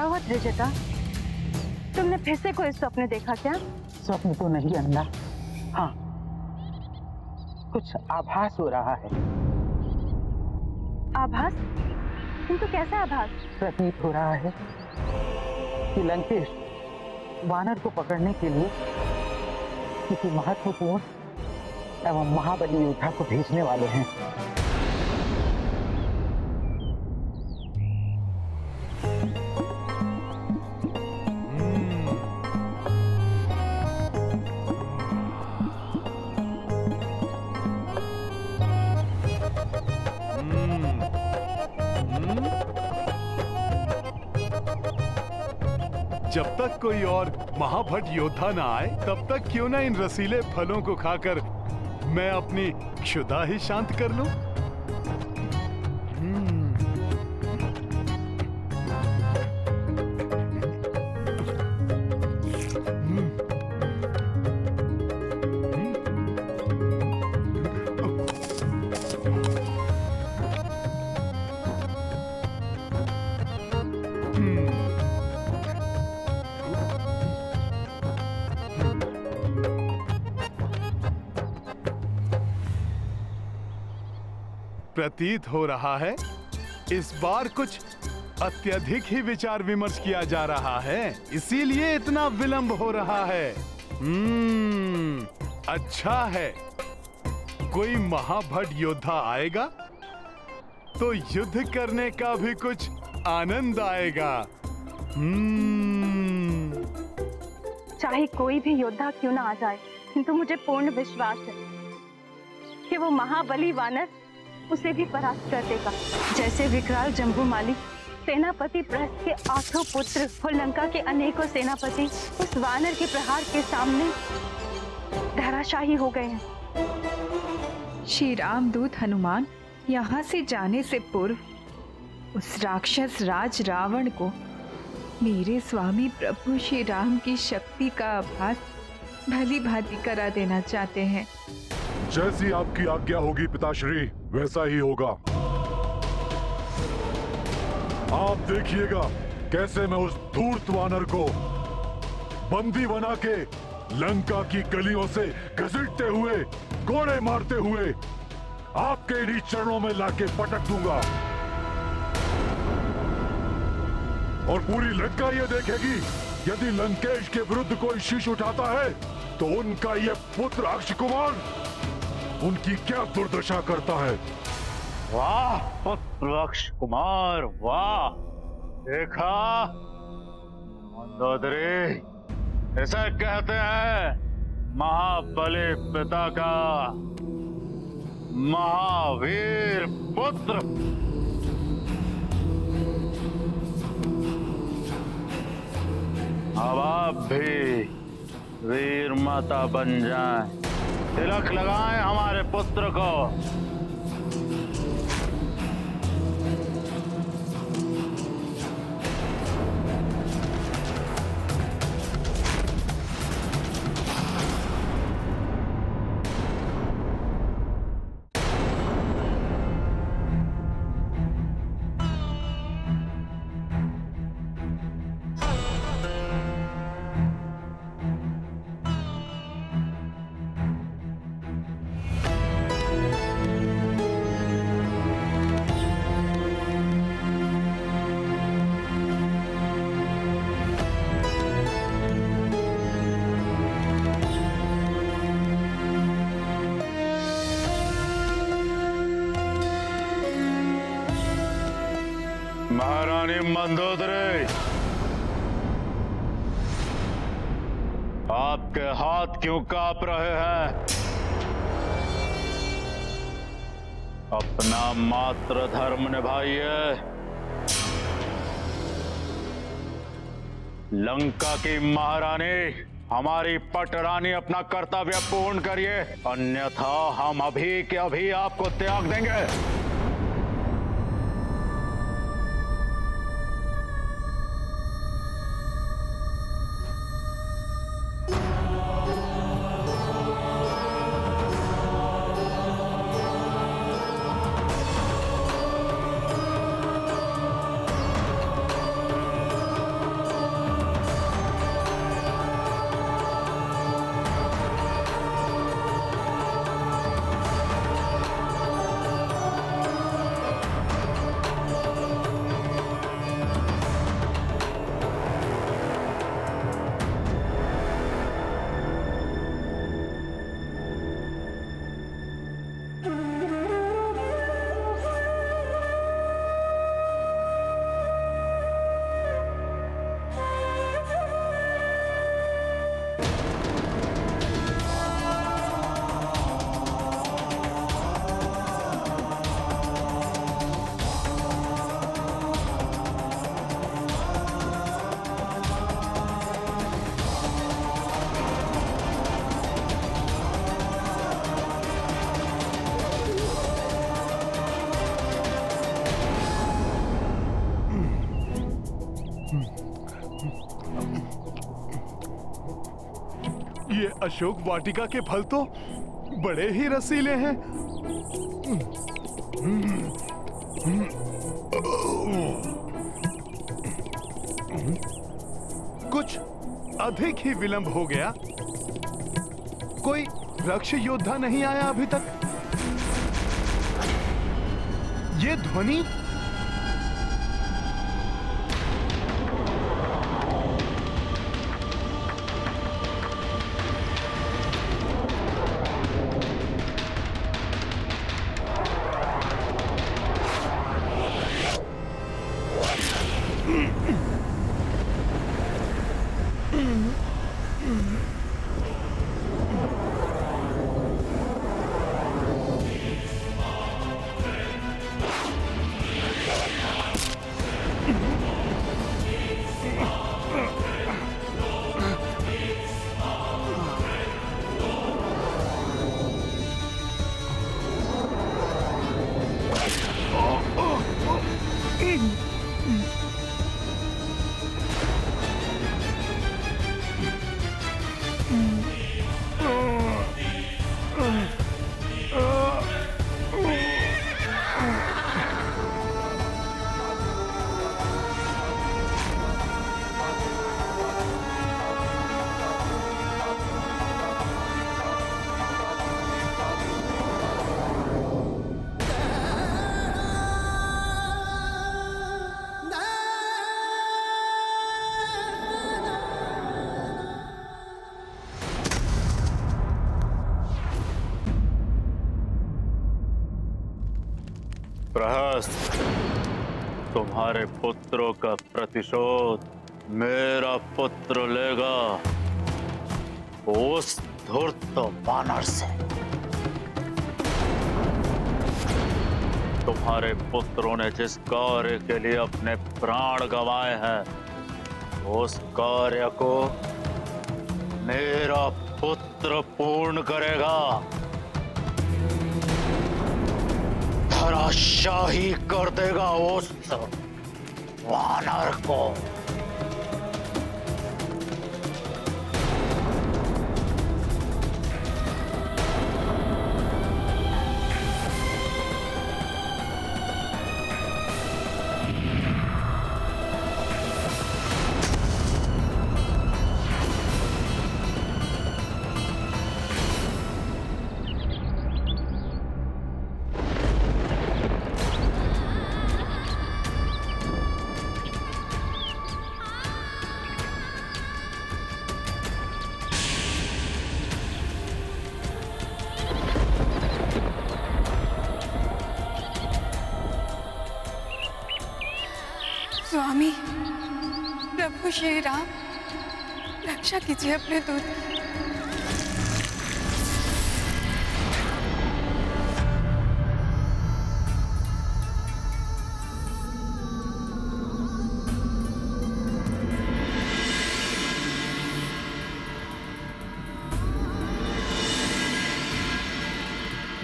क्या हुआ त्रिजटा? तुमने फिर से कोई स्वप्न देखा क्या? स्वप्न तो नहीं अन्ना, हाँ कुछ आभास हो रहा है। आभास? किंतु कैसा आभास? प्रतीत हो रहा है कि लंकेश वानर को पकड़ने के लिए किसी महत्वपूर्ण एवं महाबली योद्धा को भेजने वाले हैं। जब तक कोई और महाभट योद्धा ना आए तब तक क्यों ना इन रसीले फलों को खाकर मैं अपनी क्षुधा ही शांत कर लूं। प्रतीत हो रहा है इस बार कुछ अत्यधिक ही विचार विमर्श किया जा रहा है, इसीलिए इतना विलंब हो रहा है। अच्छा है, कोई महाभट योद्धा आएगा तो युद्ध करने का भी कुछ आनंद आएगा। चाहे कोई भी योद्धा क्यों ना आ जाए, किंतु मुझे पूर्ण विश्वास है कि वो महाबली वानर उसे भी परास्त कर देगा। जैसे विकराल जम्बूमाली सेनापति प्रहस्त के 8 पुत्र और लंका के अनेकों सेनापति उस वानर के प्रहार के सामने धराशायी हो गए हैं। श्री रामदूत हनुमान यहाँ से जाने से पूर्व उस राक्षस राज रावण को मेरे स्वामी प्रभु श्री राम की शक्ति का आभास भली भांति करा देना चाहते हैं। जैसी आपकी आज्ञा होगी पिताश्री, वैसा ही होगा। आप देखिएगा कैसे मैं उस धूर्त वानर को बंदी बना के लंका की गलियों से घसीटते हुए, कोड़े मारते हुए आपके इन्हीं चरणों में लाके पटक दूंगा। और पूरी लंका ये देखेगी यदि लंकेश के विरुद्ध कोई शीश उठाता है तो उनका ये पुत्र अक्ष कुमार उनकी क्या दुर्दशा करता है। वाह पुत्र अक्ष कुमार, वाह! देखा मंदोदरी, इसे कहते हैं महाबली पिता का महावीर पुत्र। अब आप भी वीर माता बन जाएं, तिलक लगाएं हमारे पुत्र को। महारानी मंदोदरी, आपके हाथ क्यों कांप रहे हैं? अपना मातृ धर्म निभाइए। लंका की महारानी हमारी पटरानी अपना कर्तव्य पूर्ण करिए, अन्यथा हम अभी के अभी आपको त्याग देंगे। ये अशोक वाटिका के फल तो बड़े ही रसीले हैं। कुछ अधिक ही विलंब हो गया। कोई रक्ष योद्धा नहीं आया अभी तक। ये ध्वनि प्रहस्त, तुम्हारे पुत्रों का प्रतिशोध मेरा पुत्र लेगा उस धूर्त वानर से। तुम्हारे पुत्रों ने जिस कार्य के लिए अपने प्राण गंवाए हैं, उस कार्य को मेरा पुत्र पूर्ण करेगा। धराशाही कर देगा उस वानर को। स्वामी, प्रभु श्री राम, रक्षा कीजिए अपने दूत की।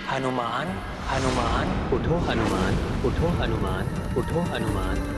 हनुमान, हनुमान, उठो हनुमान, उठो हनुमान, उठो हनुमान।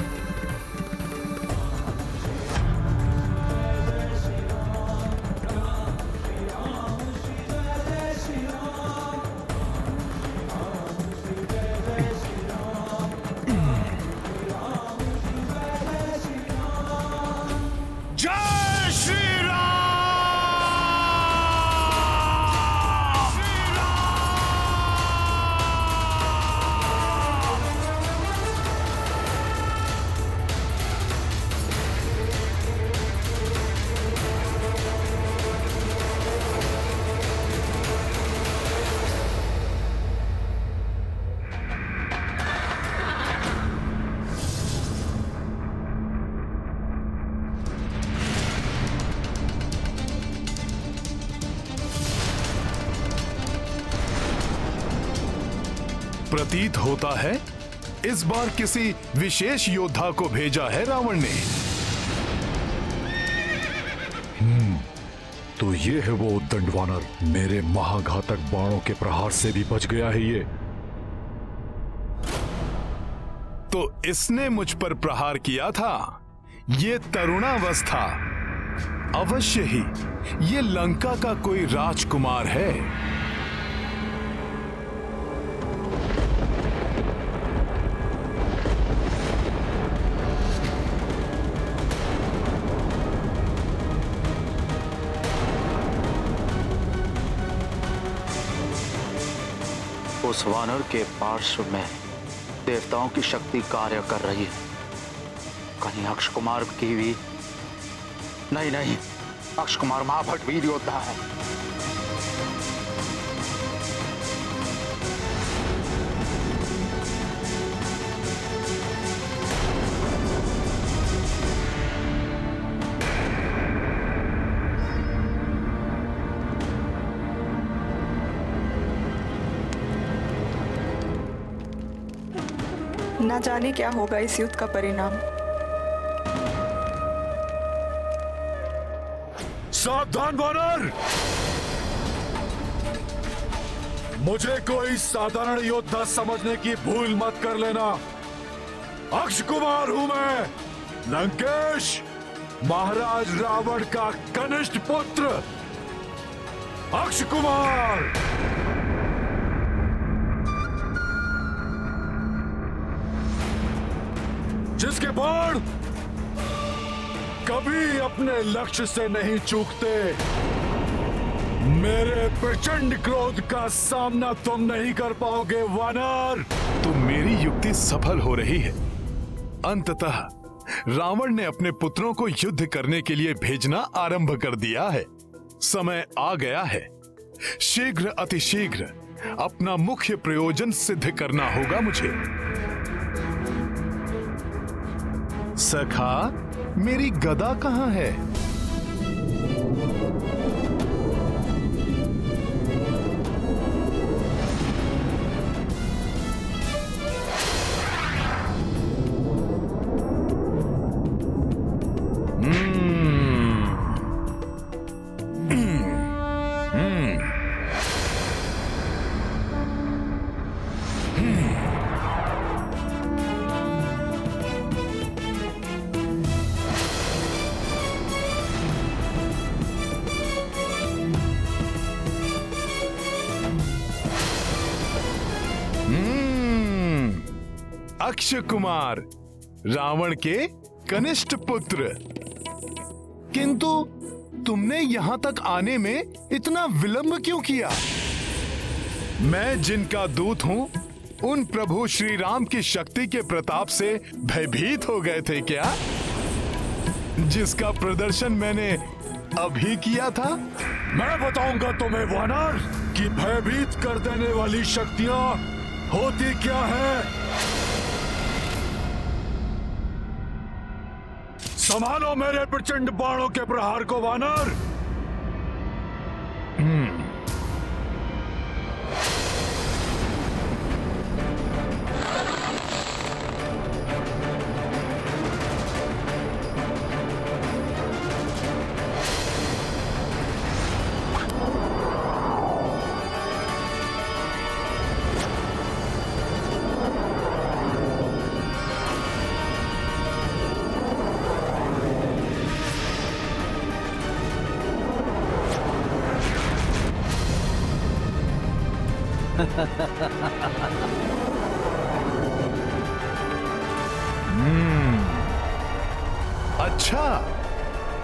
प्रतीत होता है इस बार किसी विशेष योद्धा को भेजा है रावण ने। तो ये है वो उद्दंड वानर, मेरे महाघातक बाणों के प्रहार से भी बच गया है ये। तो इसने मुझ पर प्रहार किया था। ये तरुणावस्था अवश्य ही ये लंका का कोई राजकुमार है। उस वानर के पार्श्व में देवताओं की शक्ति कार्य कर रही है। कहीं अक्ष कुमार की भी नहीं, अक्ष कुमार महाभट वीर योद्धा है। ना जाने क्या होगा इस युद्ध का परिणाम। सावधान वानर! मुझे कोई साधारण योद्धा समझने की भूल मत कर लेना। अक्ष कुमार हूं मैं, लंकेश, महाराज रावण का कनिष्ठ पुत्र अक्ष कुमार। जिसके बाण कभी अपने लक्ष्य से नहीं चूकते। मेरे प्रचंड क्रोध का सामना तुम नहीं कर पाओगे वानर। तो मेरी युक्ति सफल हो रही है। अंततः रावण ने अपने पुत्रों को युद्ध करने के लिए भेजना आरंभ कर दिया है। समय आ गया है। शीघ्र अतिशीघ्र अपना मुख्य प्रयोजन सिद्ध करना होगा मुझे। सखा, मेरी गदा कहां है? अक्षय कुमार, रावण के कनिष्ठ पुत्र। किंतु तुमने यहां तक आने में इतना विलंब क्यों किया? मैं जिनका दूत हूं, उन प्रभु श्री राम की शक्ति के प्रताप से भयभीत हो गए थे क्या? जिसका प्रदर्शन मैंने अभी किया था। मैं बताऊंगा तुम्हें वानर कि भयभीत कर देने वाली शक्तियां होती क्या है। संभालो मेरे प्रचंड बाणों के प्रहार को वानर। अच्छा,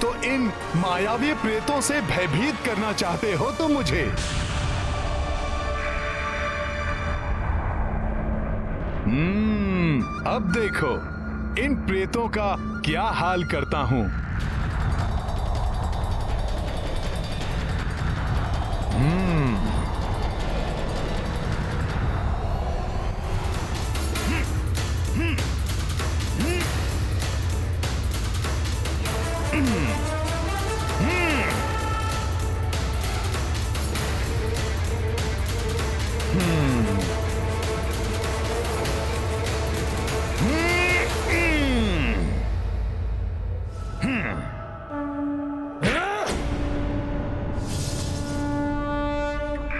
तो इन मायावी प्रेतों से भयभीत करना चाहते हो तो मुझे। अब देखो इन प्रेतों का क्या हाल करता हूं।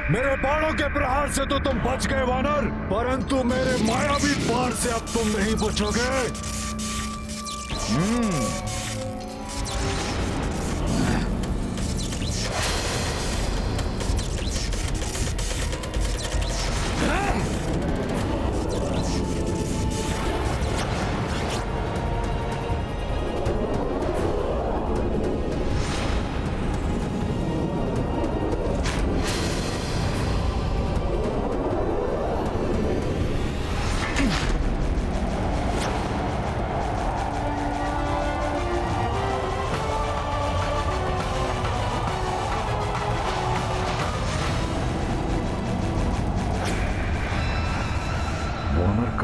मेरे बाणों के प्रहार से तो तुम बच गए वानर, परंतु मेरे मायावी बाण से अब तुम नहीं बचोगे।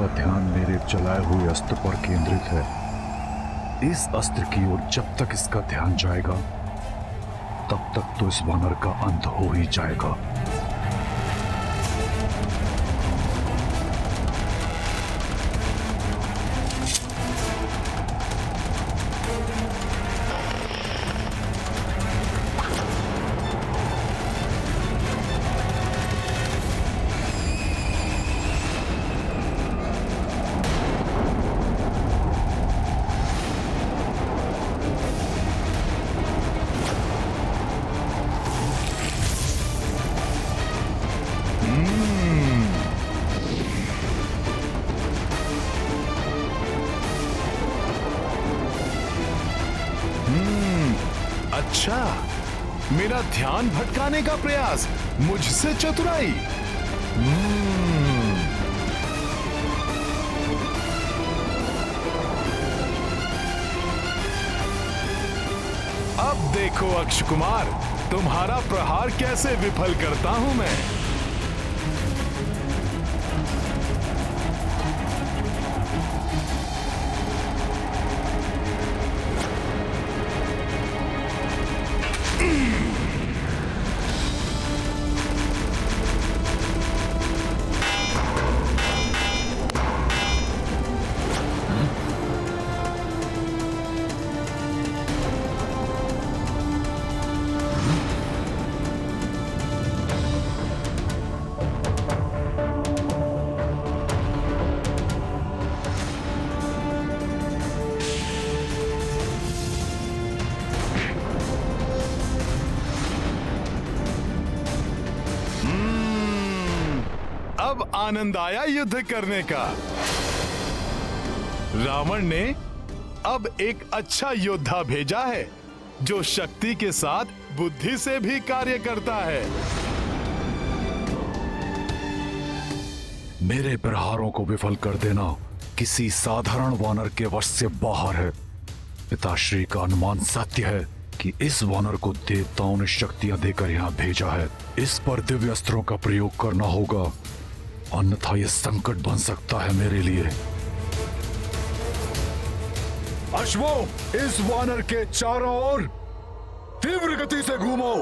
का ध्यान मेरे चलाए हुए अस्त्र पर केंद्रित है। इस अस्त्र की ओर जब तक इसका ध्यान जाएगा तब तक तो इस वानर का अंत हो ही जाएगा। अच्छा, मेरा ध्यान भटकाने का प्रयास, मुझसे चतुराई। अब देखो अक्ष कुमार, तुम्हारा प्रहार कैसे विफल करता हूं मैं। अब आनंद आया युद्ध करने का। रावण ने अब एक अच्छा योद्धा भेजा है जो शक्ति के साथ बुद्धि से भी कार्य करता है। मेरे प्रहारों को विफल कर देना किसी साधारण वानर के वश से बाहर है। पिताश्री का अनुमान सत्य है कि इस वानर को देवताओं ने शक्तियां देकर यहाँ भेजा है। इस पर दिव्य अस्त्रों का प्रयोग करना होगा, अन्यथा यह संकट बन सकता है मेरे लिए। अश्वों, इस वानर के चारों ओर तीव्र गति से घूमो।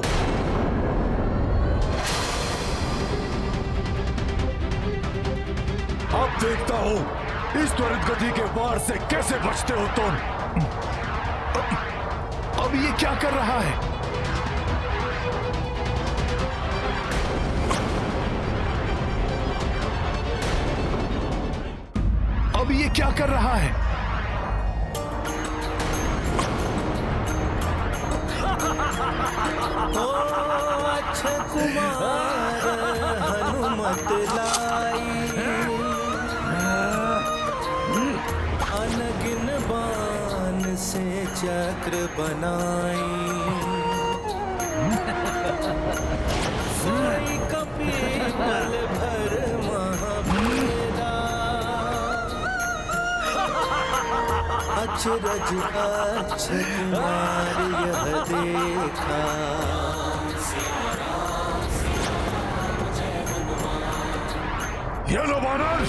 अब देखता हूं इस त्वरित गति के वार से कैसे बचते हो तुम। अब ये क्या कर रहा है? अब ये क्या कर रहा है? ओ अक्षय कुमार हनुमत लाई, अनगिन बाण से चक्र बनाई, सोई कपीपल भर महावीरा, अचरज अक्षय कुमार यह देखा। ये लो वानर,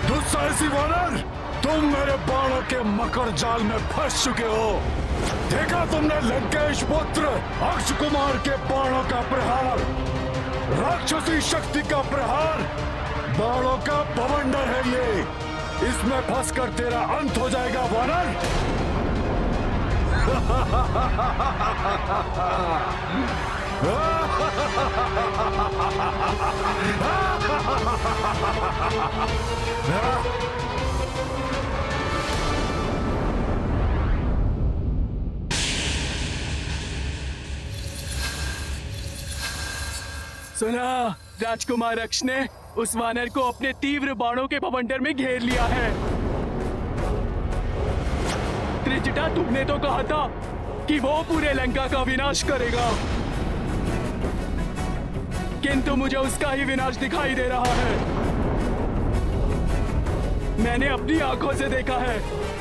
दुस्साहसी वानर, तुम मेरे बाणों के मकर जाल में फंस चुके हो। देखा तुमने लंकेश पुत्र अक्ष कुमार के बाणों का प्रहार, राक्षसी शक्ति का प्रहार, बाणों का बवंडर है ये। इसमें फंसकर तेरा अंत हो जाएगा वानर। सुना, राजकुमार अक्ष ने उस वानर को अपने तीव्र बाणों के बवंडर में घेर लिया है। त्रिजटा, तुमने तो कहा था कि वो पूरे लंका का विनाश करेगा, किंतु मुझे उसका ही विनाश दिखाई दे रहा है। मैंने अपनी आंखों से देखा है,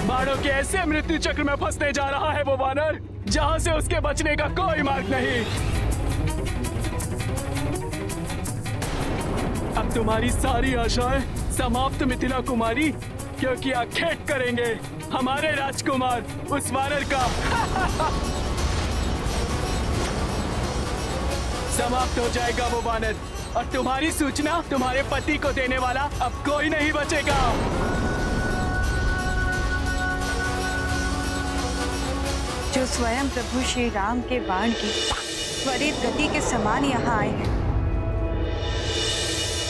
बाणों के ऐसे मृत्यु चक्र में फंसने जा रहा है वो वानर, जहां से उसके बचने का कोई मार्ग नहीं। अब तुम्हारी सारी आशाएं समाप्त मिथिला कुमारी, क्योंकि आखेट करेंगे हमारे राजकुमार उस वानर का। समाप्त हो जाएगा वो वानर, और तुम्हारी सूचना तुम्हारे पति को देने वाला अब कोई नहीं बचेगा। जो स्वयं प्रभु श्री राम के बाण की त्वरित गति के समान यहाँ आए हैं,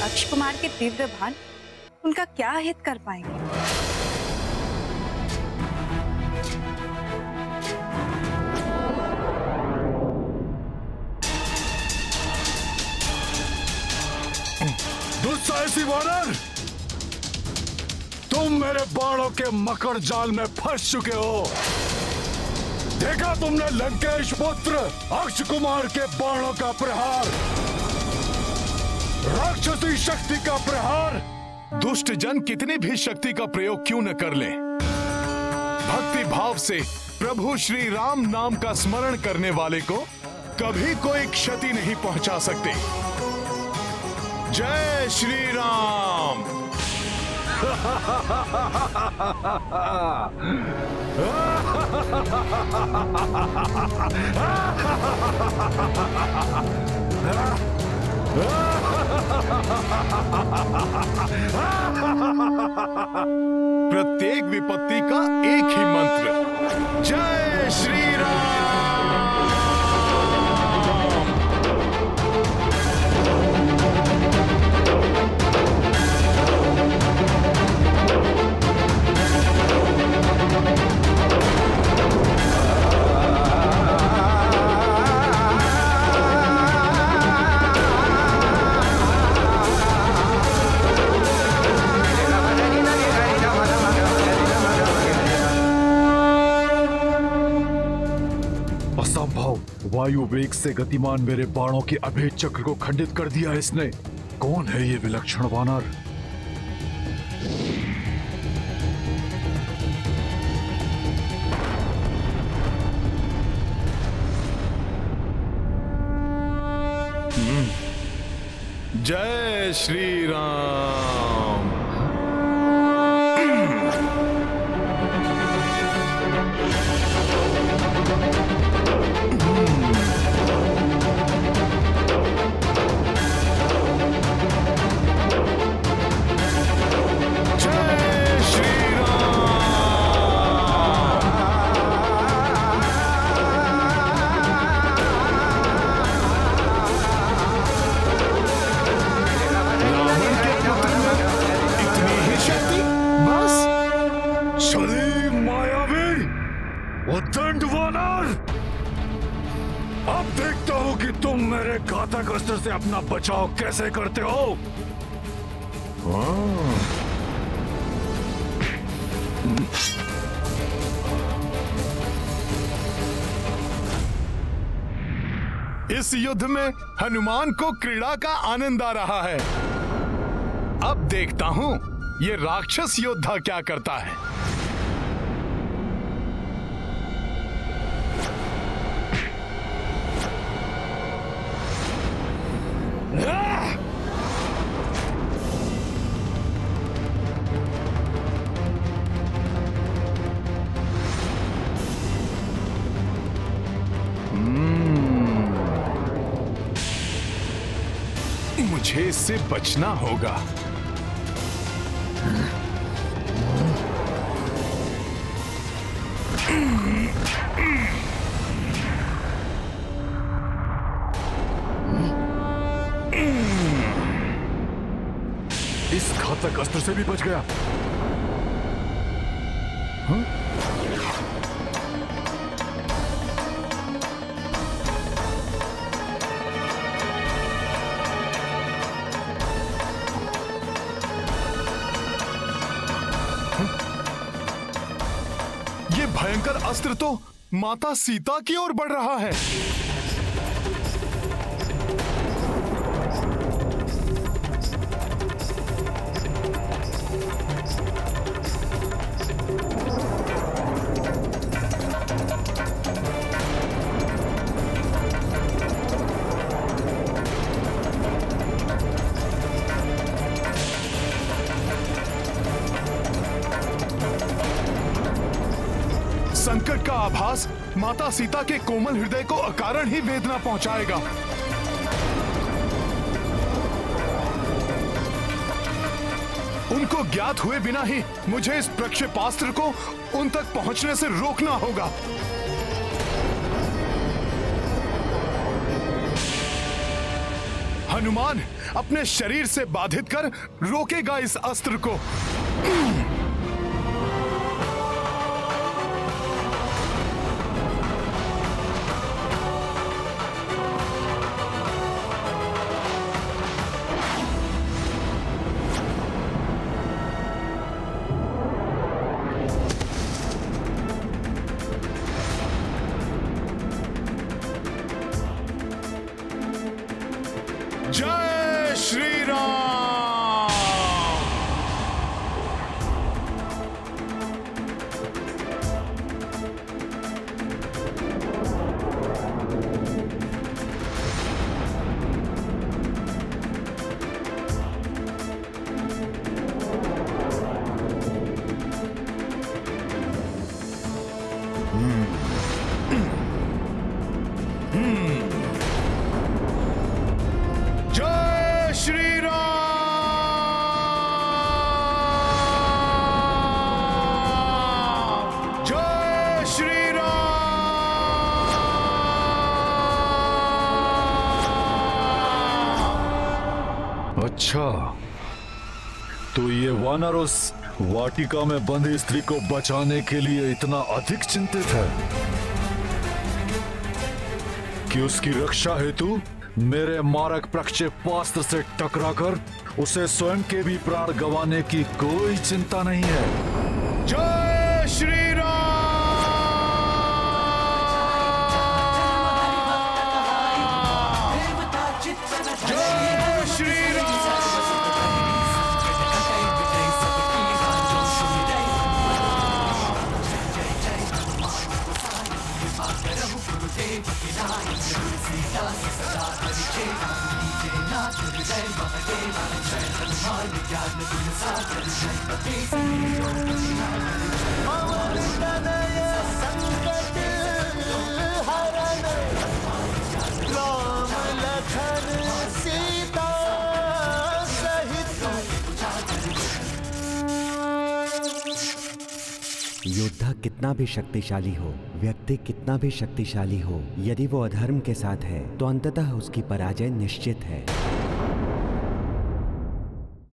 अक्ष कुमार के तीव्र बाण उनका क्या हित कर पाएंगे? दुस्साहसी वानर, तुम मेरे बाणों के मकर जाल में फंस चुके हो। देखा तुमने लंकेश पुत्र अक्ष कुमार के बाणों का प्रहार, राक्षसी शक्ति का प्रहार। दुष्ट जन कितनी भी शक्ति का प्रयोग क्यों न कर ले, भक्ति भाव से प्रभु श्री राम नाम का स्मरण करने वाले को कभी कोई क्षति नहीं पहुंचा सकते। जय श्री राम। प्रत्येक विपत्ति का एक ही मंत्र, जय श्री राम। वायु वेग से गतिमान मेरे बाणों के अभेद चक्र को खंडित कर दिया इसने। कौन है ये विलक्षण वानर? जय श्री राम। अब देखता हूं कि तुम मेरे घातक अस्त्र से अपना बचाव कैसे करते हो। इस युद्ध में हनुमान को क्रीड़ा का आनंद आ रहा है। अब देखता हूं ये राक्षस योद्धा क्या करता है। मुझे इससे बचना होगा। इस घातक अस्त्र से भी बच गया। ये भयंकर अस्त्र तो माता सीता की ओर बढ़ रहा है। माता सीता के कोमल हृदय को अकारण ही वेदना पहुंचाएगा। उनको ज्ञात हुए बिना ही मुझे इस प्रक्षेपास्त्र को उन तक पहुंचने से रोकना होगा। हनुमान अपने शरीर से बाधित कर रोकेगा इस अस्त्र को। जय श्री राम। जय श्री राम। जय श्री राम। अच्छा, तो ये वानर उस वाटिका में बंधी स्त्री को बचाने के लिए इतना अधिक चिंतित है कि उसकी रक्षा हेतु मेरे मारक प्रक्षेपास्त्र से टकराकर उसे स्वयं के भी प्राण गंवाने की कोई चिंता नहीं है। जय श्री राम। जय श्री राम। योद्धा कितना भी शक्तिशाली हो, व्यक्ति कितना भी शक्तिशाली हो, यदि वो अधर्म के साथ है तो अंततः उसकी पराजय निश्चित है।